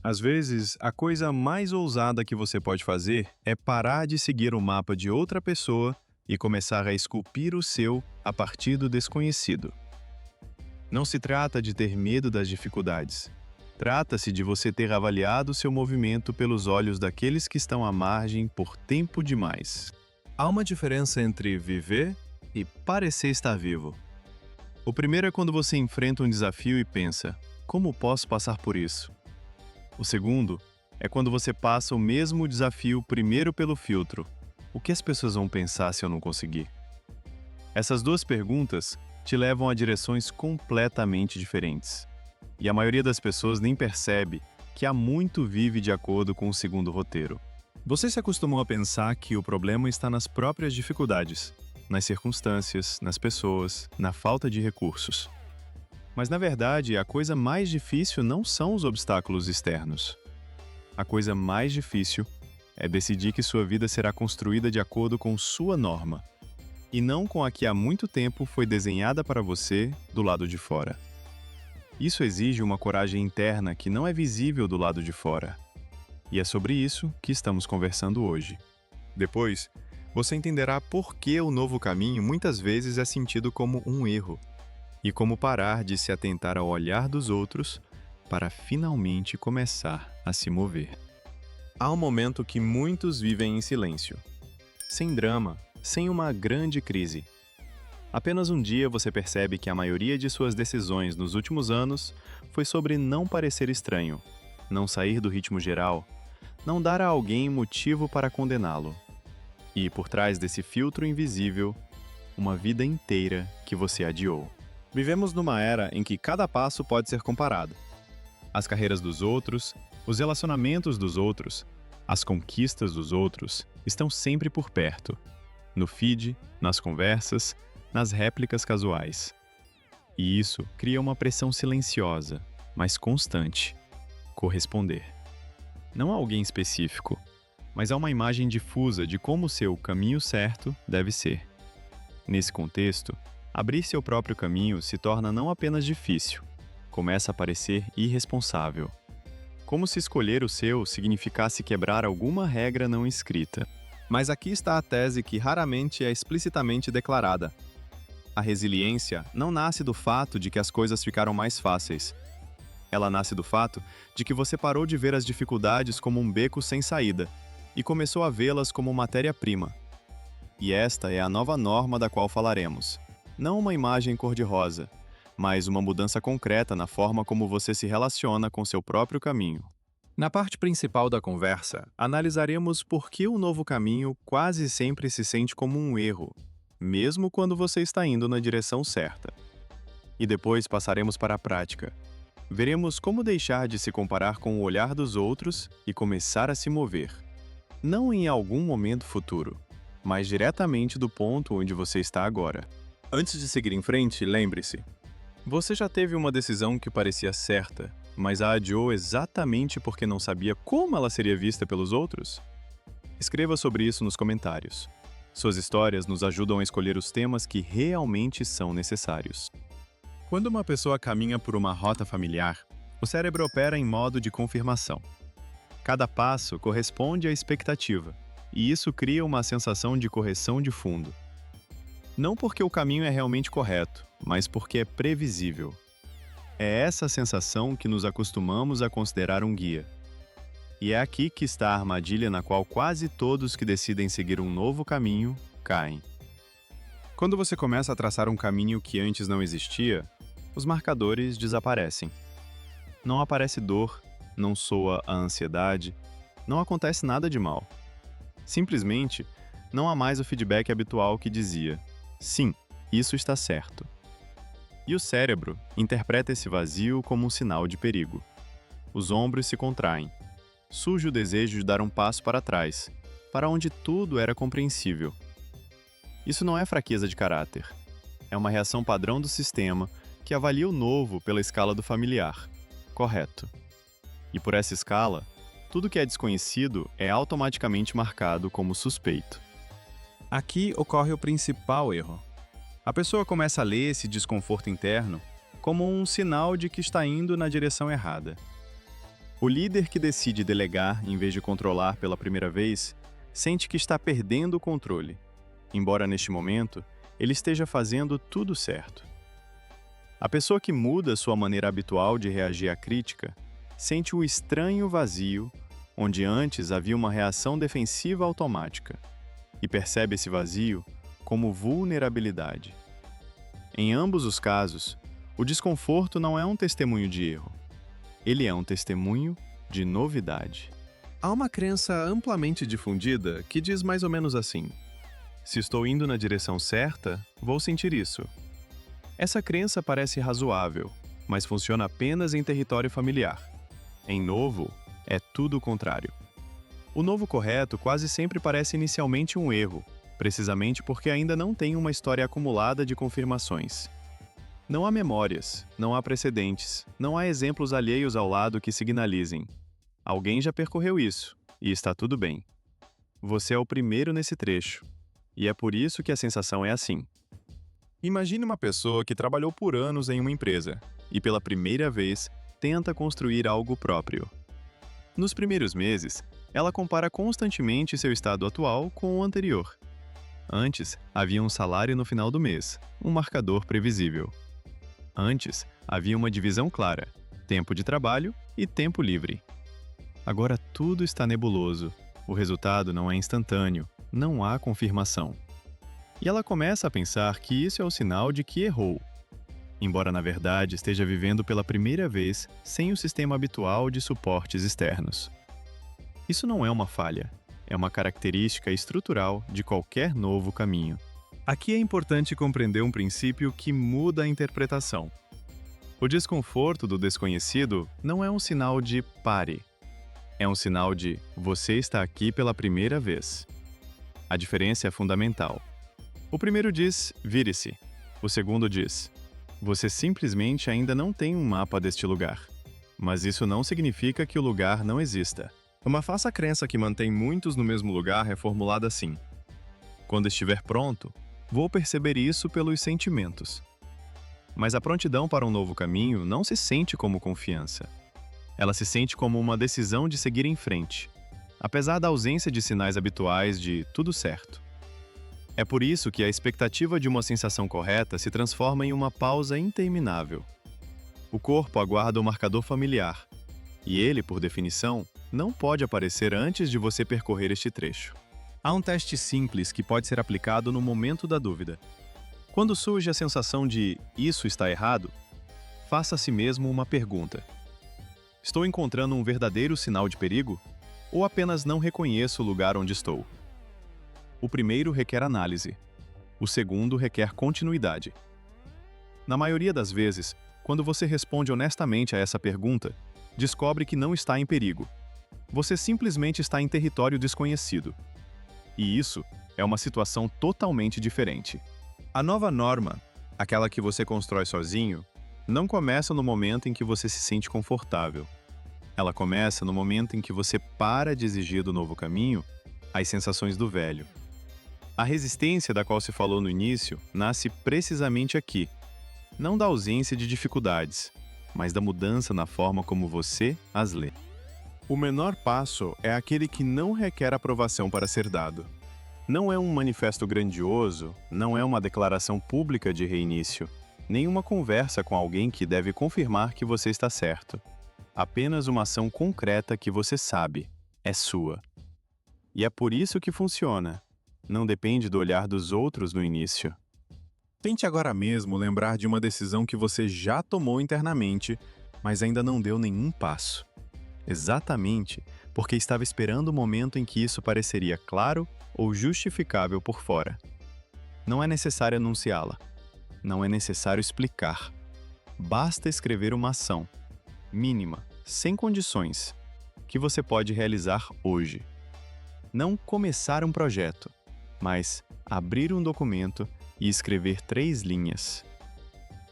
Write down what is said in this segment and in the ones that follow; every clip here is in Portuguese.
Às vezes, a coisa mais ousada que você pode fazer é parar de seguir o mapa de outra pessoa e começar a esculpir o seu a partir do desconhecido. Não se trata de ter medo das dificuldades. Trata-se de você ter avaliado seu movimento pelos olhos daqueles que estão à margem por tempo demais. Há uma diferença entre viver e parecer estar vivo. O primeiro é quando você enfrenta um desafio e pensa: como posso passar por isso? O segundo é quando você passa o mesmo desafio primeiro pelo filtro: o que as pessoas vão pensar se eu não conseguir? Essas duas perguntas te levam a direções completamente diferentes. E a maioria das pessoas nem percebe que há muito vive de acordo com o segundo roteiro. Você se acostumou a pensar que o problema está nas próprias dificuldades, nas circunstâncias, nas pessoas, na falta de recursos. Mas, na verdade, a coisa mais difícil não são os obstáculos externos. A coisa mais difícil é decidir que sua vida será construída de acordo com sua norma, e não com a que há muito tempo foi desenhada para você do lado de fora. Isso exige uma coragem interna que não é visível do lado de fora. E é sobre isso que estamos conversando hoje. Depois, você entenderá por que o novo caminho muitas vezes é sentido como um erro, e como parar de se atentar ao olhar dos outros para finalmente começar a se mover. Há um momento que muitos vivem em silêncio, sem drama, sem uma grande crise. Apenas um dia você percebe que a maioria de suas decisões nos últimos anos foi sobre não parecer estranho, não sair do ritmo geral, não dar a alguém motivo para condená-lo. E por trás desse filtro invisível, uma vida inteira que você adiou. Vivemos numa era em que cada passo pode ser comparado. As carreiras dos outros, os relacionamentos dos outros, as conquistas dos outros estão sempre por perto. No feed, nas conversas, nas réplicas casuais. E isso cria uma pressão silenciosa, mas constante: corresponder. Não a alguém específico, mas a uma imagem difusa de como o seu caminho certo deve ser. Nesse contexto, abrir seu próprio caminho se torna não apenas difícil, começa a parecer irresponsável. Como se escolher o seu significasse quebrar alguma regra não escrita. Mas aqui está a tese que raramente é explicitamente declarada. A resiliência não nasce do fato de que as coisas ficaram mais fáceis. Ela nasce do fato de que você parou de ver as dificuldades como um beco sem saída e começou a vê-las como matéria-prima. E esta é a nova norma da qual falaremos. Não uma imagem cor-de-rosa, mas uma mudança concreta na forma como você se relaciona com seu próprio caminho. Na parte principal da conversa, analisaremos por que o novo caminho quase sempre se sente como um erro, mesmo quando você está indo na direção certa. E depois passaremos para a prática. Veremos como deixar de se comparar com o olhar dos outros e começar a se mover. Não em algum momento futuro, mas diretamente do ponto onde você está agora. Antes de seguir em frente, lembre-se: você já teve uma decisão que parecia certa, mas a adiou exatamente porque não sabia como ela seria vista pelos outros? Escreva sobre isso nos comentários. Suas histórias nos ajudam a escolher os temas que realmente são necessários. Quando uma pessoa caminha por uma rota familiar, o cérebro opera em modo de confirmação. Cada passo corresponde à expectativa, e isso cria uma sensação de correção de fundo. Não porque o caminho é realmente correto, mas porque é previsível. É essa sensação que nos acostumamos a considerar um guia. E é aqui que está a armadilha na qual quase todos que decidem seguir um novo caminho caem. Quando você começa a traçar um caminho que antes não existia, os marcadores desaparecem. Não aparece dor, não soa a ansiedade, não acontece nada de mal. Simplesmente, não há mais o feedback habitual que dizia: sim, isso está certo. E o cérebro interpreta esse vazio como um sinal de perigo. Os ombros se contraem. Surge o desejo de dar um passo para trás, para onde tudo era compreensível. Isso não é fraqueza de caráter. É uma reação padrão do sistema que avalia o novo pela escala do familiar. Correto. E por essa escala, tudo que é desconhecido é automaticamente marcado como suspeito. Aqui ocorre o principal erro. A pessoa começa a ler esse desconforto interno como um sinal de que está indo na direção errada. O líder que decide delegar em vez de controlar pela primeira vez sente que está perdendo o controle, embora neste momento ele esteja fazendo tudo certo. A pessoa que muda sua maneira habitual de reagir à crítica sente o estranho vazio, onde antes havia uma reação defensiva automática, e percebe esse vazio como vulnerabilidade. Em ambos os casos, o desconforto não é um testemunho de erro. Ele é um testemunho de novidade. Há uma crença amplamente difundida que diz mais ou menos assim: se estou indo na direção certa, vou sentir isso. Essa crença parece razoável, mas funciona apenas em território familiar. Em novo, é tudo o contrário. O novo correto quase sempre parece inicialmente um erro, precisamente porque ainda não tem uma história acumulada de confirmações. Não há memórias, não há precedentes, não há exemplos alheios ao lado que signalizem: alguém já percorreu isso, e está tudo bem. Você é o primeiro nesse trecho, e é por isso que a sensação é assim. Imagine uma pessoa que trabalhou por anos em uma empresa e pela primeira vez tenta construir algo próprio. Nos primeiros meses, ela compara constantemente seu estado atual com o anterior. Antes, havia um salário no final do mês, um marcador previsível. Antes, havia uma divisão clara: tempo de trabalho e tempo livre. Agora tudo está nebuloso, o resultado não é instantâneo, não há confirmação. E ela começa a pensar que isso é o sinal de que errou, embora na verdade esteja vivendo pela primeira vez sem o sistema habitual de suportes externos. Isso não é uma falha, é uma característica estrutural de qualquer novo caminho. Aqui é importante compreender um princípio que muda a interpretação. O desconforto do desconhecido não é um sinal de pare. É um sinal de você está aqui pela primeira vez. A diferença é fundamental. O primeiro diz, vire-se. O segundo diz, você simplesmente ainda não tem um mapa deste lugar. Mas isso não significa que o lugar não exista. Uma falsa crença que mantém muitos no mesmo lugar é formulada assim: quando estiver pronto, vou perceber isso pelos sentimentos. Mas a prontidão para um novo caminho não se sente como confiança. Ela se sente como uma decisão de seguir em frente, apesar da ausência de sinais habituais de tudo certo. É por isso que a expectativa de uma sensação correta se transforma em uma pausa interminável. O corpo aguarda o marcador familiar, e ele, por definição, não pode aparecer antes de você percorrer este trecho. Há um teste simples que pode ser aplicado no momento da dúvida. Quando surge a sensação de "isso está errado", faça a si mesmo uma pergunta: estou encontrando um verdadeiro sinal de perigo? Ou apenas não reconheço o lugar onde estou? O primeiro requer análise. O segundo requer continuidade. Na maioria das vezes, quando você responde honestamente a essa pergunta, descobre que não está em perigo. Você simplesmente está em território desconhecido. E isso é uma situação totalmente diferente. A nova norma, aquela que você constrói sozinho, não começa no momento em que você se sente confortável. Ela começa no momento em que você para de exigir do novo caminho as sensações do velho. A resistência da qual se falou no início nasce precisamente aqui, não da ausência de dificuldades, mas da mudança na forma como você as lê. O menor passo é aquele que não requer aprovação para ser dado. Não é um manifesto grandioso, não é uma declaração pública de reinício, nem uma conversa com alguém que deve confirmar que você está certo. Apenas uma ação concreta que você sabe, é sua. E é por isso que funciona. Não depende do olhar dos outros no início. Tente agora mesmo lembrar de uma decisão que você já tomou internamente, mas ainda não deu nenhum passo. Exatamente porque estava esperando o momento em que isso pareceria claro ou justificável por fora. Não é necessário anunciá-la. Não é necessário explicar. Basta escrever uma ação, mínima, sem condições, que você pode realizar hoje. Não começar um projeto, mas abrir um documento e escrever 3 linhas.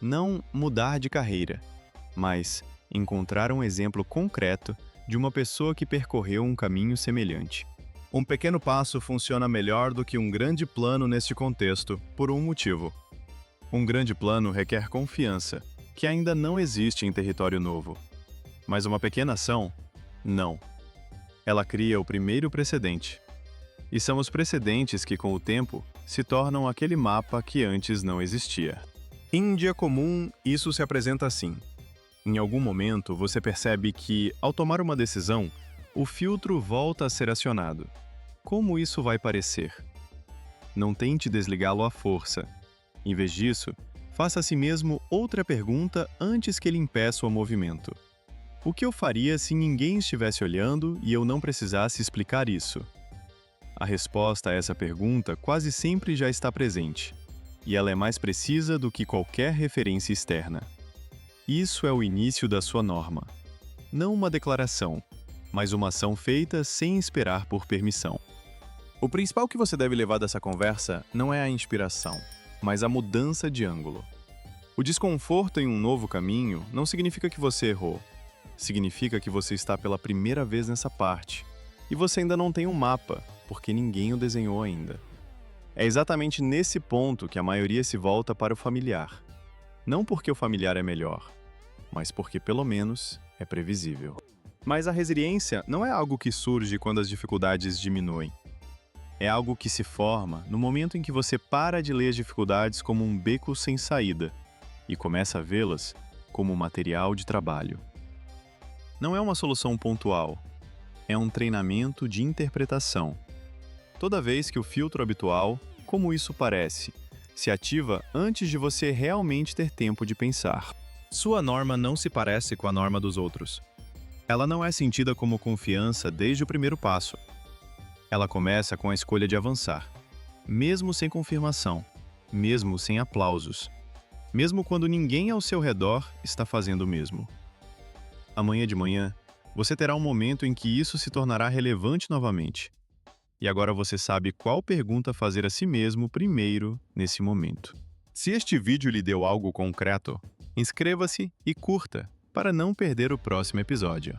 Não mudar de carreira, mas encontrar um exemplo concreto de uma pessoa que percorreu um caminho semelhante. Um pequeno passo funciona melhor do que um grande plano neste contexto, por um motivo. Um grande plano requer confiança, que ainda não existe em território novo. Mas uma pequena ação, Não. Ela cria o primeiro precedente. E são os precedentes que, com o tempo, se tornam aquele mapa que antes não existia. Em um dia comum, isso se apresenta assim. Em algum momento, você percebe que, ao tomar uma decisão, o filtro volta a ser acionado. Como isso vai parecer? Não tente desligá-lo à força. Em vez disso, faça a si mesmo outra pergunta antes que ele impeça o movimento. O que eu faria se ninguém estivesse olhando e eu não precisasse explicar isso? A resposta a essa pergunta quase sempre já está presente, e ela é mais precisa do que qualquer referência externa. Isso é o início da sua norma. Não uma declaração, mas uma ação feita sem esperar por permissão. O principal que você deve levar dessa conversa não é a inspiração, mas a mudança de ângulo. O desconforto em um novo caminho não significa que você errou. Significa que você está pela primeira vez nessa parte. E você ainda não tem um mapa, porque ninguém o desenhou ainda. É exatamente nesse ponto que a maioria se volta para o familiar. Não porque o familiar é melhor, mas porque, pelo menos, é previsível. Mas a resiliência não é algo que surge quando as dificuldades diminuem. É algo que se forma no momento em que você para de ler as dificuldades como um beco sem saída e começa a vê-las como material de trabalho. Não é uma solução pontual, é um treinamento de interpretação. Toda vez que o filtro habitual, como isso parece, se ativa antes de você realmente ter tempo de pensar. Sua norma não se parece com a norma dos outros. Ela não é sentida como confiança desde o primeiro passo. Ela começa com a escolha de avançar, mesmo sem confirmação, mesmo sem aplausos, mesmo quando ninguém ao seu redor está fazendo o mesmo. Amanhã de manhã, você terá um momento em que isso se tornará relevante novamente. E agora você sabe qual pergunta fazer a si mesmo primeiro nesse momento. Se este vídeo lhe deu algo concreto, inscreva-se e curta para não perder o próximo episódio.